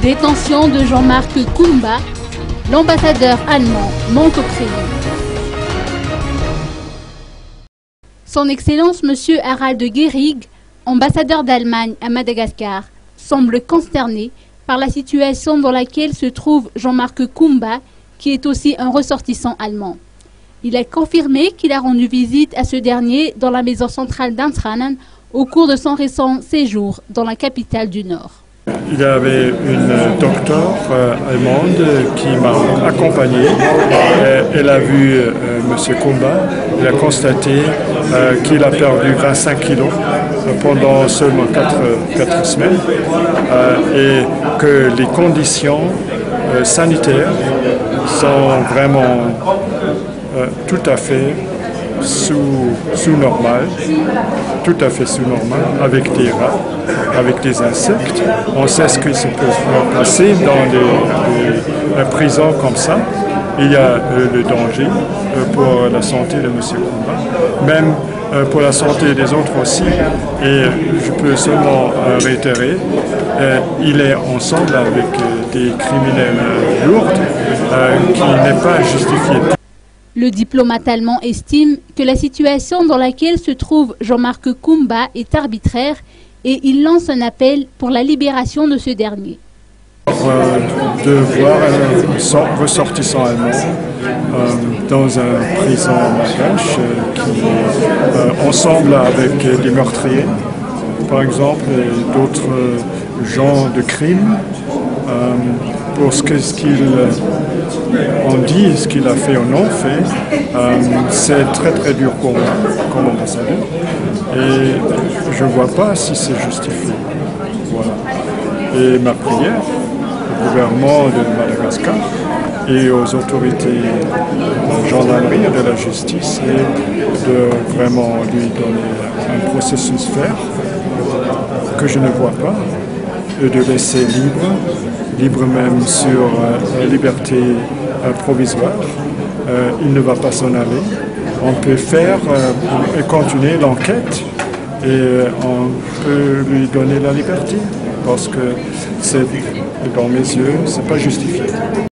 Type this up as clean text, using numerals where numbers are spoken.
Détention de Jean-Marc Kumba, l'ambassadeur allemand monte au crédit. Son Excellence Monsieur Harald Gehrig, ambassadeur d'Allemagne à Madagascar, semble consterné par la situation dans laquelle se trouve Jean-Marc Kumba, qui est aussi un ressortissant allemand. Il a confirmé qu'il a rendu visite à ce dernier dans la maison centrale d'Antranen au cours de son récent séjour dans la capitale du Nord. Il y avait une docteure allemande qui m'a accompagné. Elle a vu M. Kumba. Elle a constaté qu'il a perdu 25 kilos pendant seulement 4 semaines et que les conditions sanitaires sont vraiment tout à fait sous normal, avec des rats, avec des insectes. On sait ce qui se peut passer dans des prisons comme ça. Il y a le danger pour la santé de M. Kumba, même pour la santé des autres aussi. Et je peux seulement réitérer, il est ensemble avec des criminels lourds qui n'est pas justifié. Le diplomate allemand estime que la situation dans laquelle se trouve Jean-Marc Kumba est arbitraire et il lance un appel pour la libération de ce dernier. De voir un ressortissant allemand dans une prison malgache qui est ensemble avec des meurtriers, par exemple, et d'autres genres de crimes. Pour ce qu'il en dit, ce qu'il a fait ou non fait, c'est très dur pour moi comme ambassadeur et je ne vois pas si c'est justifié. Voilà. Et ma prière au gouvernement de Madagascar et aux autorités de la gendarmerie et de la justice est de vraiment lui donner un processus faire que je ne vois pas et de laisser libre même sur la liberté provisoire. Il ne va pas s'en aller. On peut faire et continuer l'enquête et on peut lui donner la liberté parce que c'est dans mes yeux, c'est pas justifié.